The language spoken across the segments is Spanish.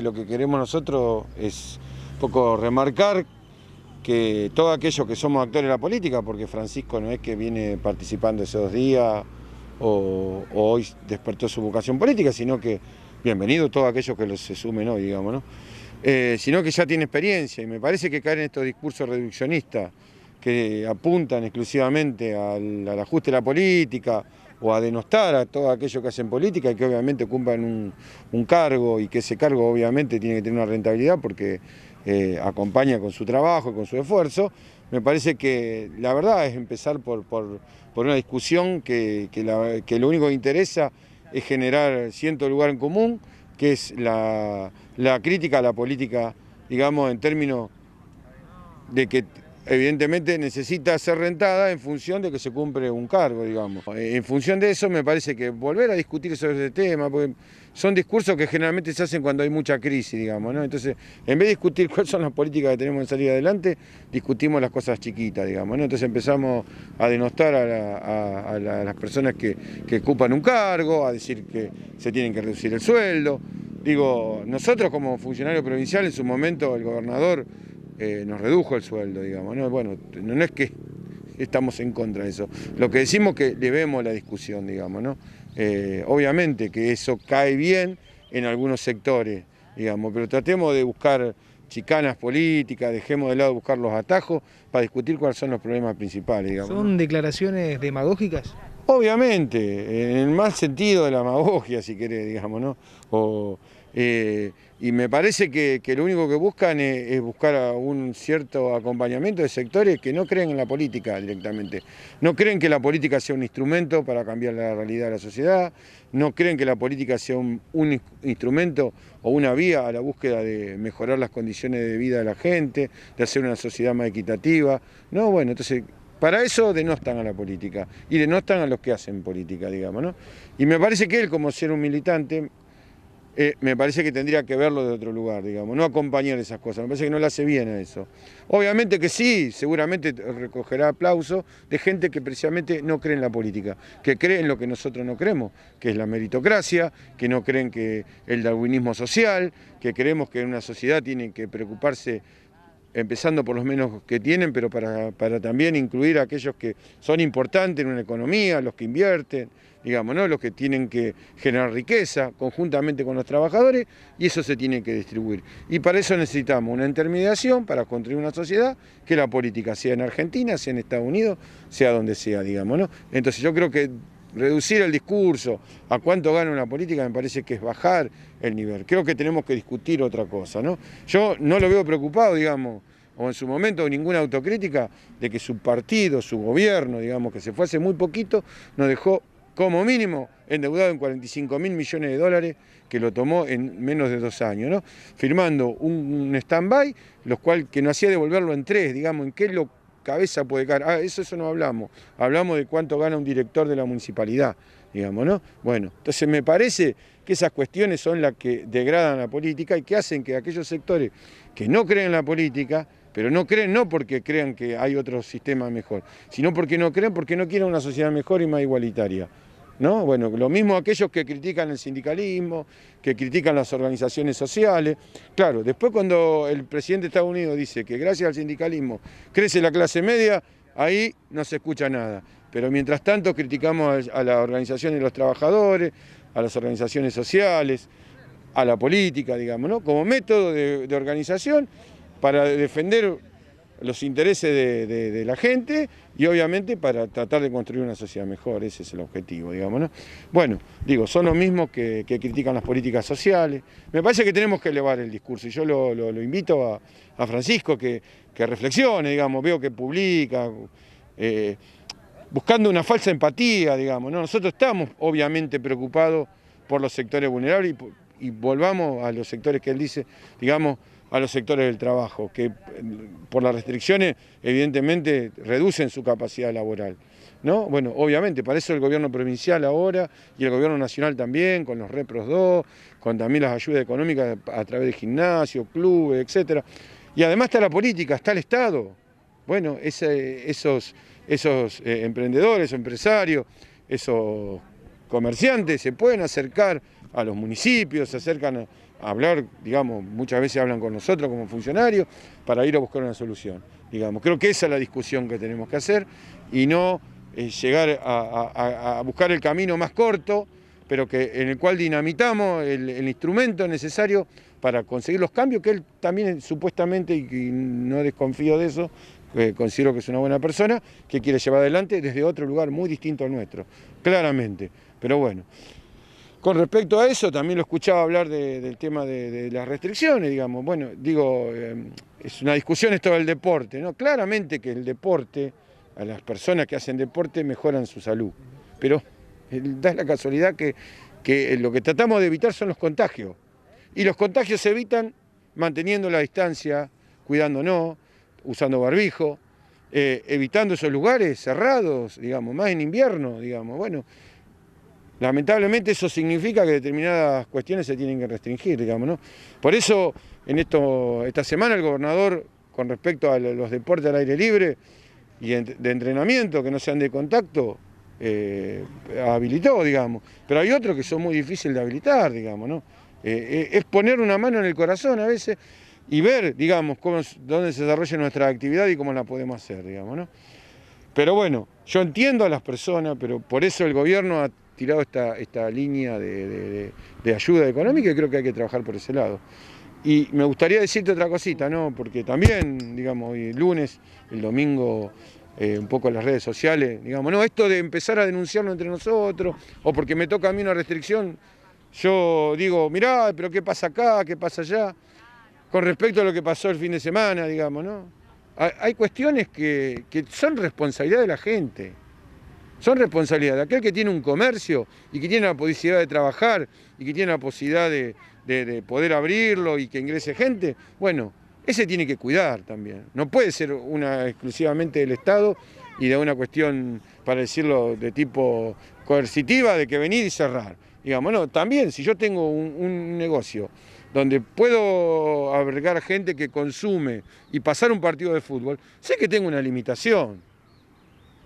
Lo que queremos nosotros es un poco remarcar que todos aquellos que somos actores de la política, porque Francisco no es que viene participando esos 2 días o hoy despertó su vocación política, sino que bienvenido todos aquellos que se sumen hoy, digamos, ¿no? Sino que ya tiene experiencia y me parece que caer en estos discursos reduccionistas que apuntan exclusivamente al ajuste de la política o a denostar a todos aquellos que hacen política y que obviamente ocupan un cargo y que ese cargo obviamente tiene que tener una rentabilidad porque acompaña con su trabajo y con su esfuerzo. Me parece que la verdad es empezar por una discusión que lo único que interesa es generar cierto lugar en común, que es la crítica a la política, digamos, en términos de que evidentemente necesita ser rentada en función de que se cumple un cargo, digamos. En función de eso me parece que volver a discutir sobre ese tema, porque son discursos que generalmente se hacen cuando hay mucha crisis, digamos, ¿no? Entonces, en vez de discutir cuáles son las políticas que tenemos que salir adelante, discutimos las cosas chiquitas, digamos, ¿no? Entonces empezamos a denostar a las personas que ocupan un cargo, a decir que se tienen que reducir el sueldo. Digo, nosotros como funcionario provincial en su momento el gobernador nos redujo el sueldo, digamos, ¿no? Bueno, no es que estamos en contra de eso, lo que decimos es que debemos la discusión, digamos, ¿no? Obviamente que eso cae bien en algunos sectores, digamos, pero tratemos de buscar chicanas políticas, dejemos de lado buscar los atajos para discutir cuáles son los problemas principales, digamos. ¿Son, ¿no?, declaraciones demagógicas? Obviamente, en el mal sentido de la demagogia, si querés, digamos, ¿no? Y me parece que lo único que buscan es buscar un cierto acompañamiento de sectores que no creen en la política directamente. No creen que la política sea un instrumento para cambiar la realidad de la sociedad, no creen que la política sea un instrumento o una vía a la búsqueda de mejorar las condiciones de vida de la gente, de hacer una sociedad más equitativa. No, bueno, entonces para eso denostan a la política y denostan a los que hacen política, digamos, ¿no? Y me parece que él, como ser un militante, me parece que tendría que verlo de otro lugar, digamos, no acompañar esas cosas, me parece que no le hace bien a eso. Obviamente que sí, seguramente recogerá aplausos de gente que precisamente no cree en la política, que cree en lo que nosotros no creemos, que es la meritocracia, que no creen que el darwinismo social, que creemos que en una sociedad tienen que preocuparse empezando por los menos que tienen, pero para también incluir a aquellos que son importantes en una economía, los que invierten, digamos, ¿no? Los que tienen que generar riqueza conjuntamente con los trabajadores, y eso se tiene que distribuir. Y para eso necesitamos una intermediación para construir una sociedad, que la política sea en Argentina, sea en Estados Unidos, sea donde sea, digamos, ¿no? Entonces yo creo que reducir el discurso a cuánto gana una política me parece que es bajar el nivel. Creo que tenemos que discutir otra cosa, ¿no? Yo no lo veo preocupado, digamos, o en su momento ninguna autocrítica de que su partido, su gobierno, digamos, que se fue hace muy poquito, nos dejó como mínimo endeudado en 45.000 millones de dólares, que lo tomó en menos de 2 años, ¿no? Firmando un stand-by, los cual que no hacía devolverlo en 3, digamos, ¿en qué lo cabeza puede caer? Eso no hablamos. Hablamos de cuánto gana un director de la municipalidad, digamos, ¿no? Bueno, entonces me parece que esas cuestiones son las que degradan la política y que hacen que aquellos sectores que no creen en la política, pero no creen no porque crean que hay otro sistema mejor, sino porque no creen, porque no quieren una sociedad mejor y más igualitaria, ¿no? Bueno, lo mismo aquellos que critican el sindicalismo, que critican las organizaciones sociales. Claro, después cuando el presidente de Estados Unidos dice que gracias al sindicalismo crece la clase media, ahí no se escucha nada. Pero mientras tanto criticamos a las organizaciones de los trabajadores, a las organizaciones sociales, a la política, digamos, ¿no? Como método de organización para defender los intereses de la gente y obviamente para tratar de construir una sociedad mejor, ese es el objetivo, digamos, ¿no? Bueno, digo, son los mismos que critican las políticas sociales. Me parece que tenemos que elevar el discurso y yo lo invito a Francisco que reflexione, digamos, veo que publica, buscando una falsa empatía, digamos, ¿no? Nosotros estamos obviamente preocupados por los sectores vulnerables y volvamos a los sectores que él dice, digamos, a los sectores del trabajo, que por las restricciones evidentemente reducen su capacidad laboral, ¿no? Bueno, obviamente, para eso el gobierno provincial ahora y el gobierno nacional también, con los Repros 2, con también las ayudas económicas a través de gimnasios, clubes, etcétera. Y además está la política, está el Estado. Bueno, esos emprendedores, empresarios, esos comerciantes se pueden acercar a los municipios, se acercan hablar, digamos, muchas veces hablan con nosotros como funcionarios para ir a buscar una solución. Digamos, creo que esa es la discusión que tenemos que hacer y no llegar a buscar el camino más corto, pero en el cual dinamitamos el instrumento necesario para conseguir los cambios que él también supuestamente, y no desconfío de eso, considero que es una buena persona, que quiere llevar adelante desde otro lugar muy distinto al nuestro, claramente. Pero bueno, con respecto a eso, también lo escuchaba hablar del tema de las restricciones, digamos. Bueno, digo, es una discusión esto del deporte, ¿no? Claramente que el deporte, a las personas que hacen deporte mejoran su salud, pero da la casualidad que lo que tratamos de evitar son los contagios. Y los contagios se evitan manteniendo la distancia, cuidándonos, usando barbijo, evitando esos lugares cerrados, digamos, más en invierno, digamos. Bueno, lamentablemente eso significa que determinadas cuestiones se tienen que restringir, digamos, ¿no? Por eso, esta semana el gobernador, con respecto a los deportes al aire libre y de entrenamiento que no sean de contacto, habilitó, digamos. Pero hay otros que son muy difíciles de habilitar, digamos, ¿no? Es poner una mano en el corazón a veces y ver, digamos, dónde se desarrolla nuestra actividad y cómo la podemos hacer, digamos, ¿no? Pero bueno, yo entiendo a las personas, pero por eso el gobierno ha tirado esta línea de ayuda económica y creo que hay que trabajar por ese lado. Y me gustaría decirte otra cosita, ¿no? Porque también, digamos, hoy lunes, el domingo, un poco en las redes sociales, digamos, no, esto de empezar a denunciarlo entre nosotros, o porque me toca a mí una restricción, yo digo, mirá, pero ¿qué pasa acá? ¿Qué pasa allá? Con respecto a lo que pasó el fin de semana, digamos, ¿no? Hay cuestiones que son responsabilidad de la gente. Son responsabilidad de aquel que tiene un comercio y que tiene la posibilidad de trabajar y que tiene la posibilidad de poder abrirlo y que ingrese gente. Bueno, ese tiene que cuidar también. No puede ser una exclusivamente del Estado y de una cuestión, para decirlo, de tipo coercitiva, de que venir y cerrar. Digamos, no, también si yo tengo un negocio donde puedo albergar gente que consume y pasar un partido de fútbol, sé que tengo una limitación.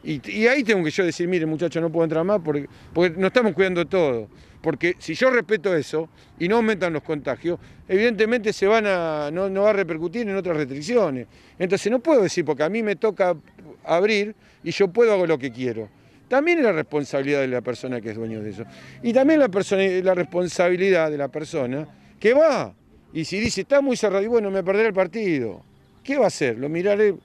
Y ahí tengo que yo decir, mire muchachos, no puedo entrar más porque nos estamos cuidando todo. Porque si yo respeto eso y no aumentan los contagios, evidentemente no va a repercutir en otras restricciones. Entonces no puedo decir, porque a mí me toca abrir y yo puedo hago lo que quiero. También es la responsabilidad de la persona que es dueño de eso. Y también la responsabilidad de la persona que va. Y si dice, está muy cerrado, y bueno, me perderé el partido. ¿Qué va a hacer? ¿Lo miraré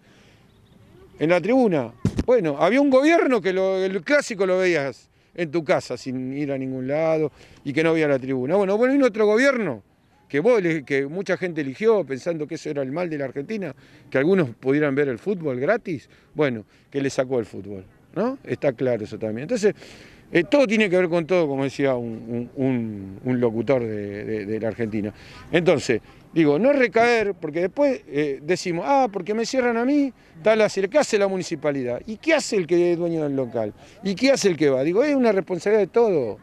en la tribuna? Bueno, había un gobierno que el clásico lo veías en tu casa sin ir a ningún lado y que no había la tribuna. Bueno, vino otro gobierno que mucha gente eligió pensando que eso era el mal de la Argentina, que algunos pudieran ver el fútbol gratis, bueno, que le sacó el fútbol, ¿no? Está claro eso también. Entonces, todo tiene que ver con todo, como decía un locutor de la Argentina. Entonces, digo, no recaer, porque después decimos, porque me cierran a mí, ¿qué hace la municipalidad? ¿Y qué hace el que es dueño del local? ¿Y qué hace el que va? Digo, es una responsabilidad de todo.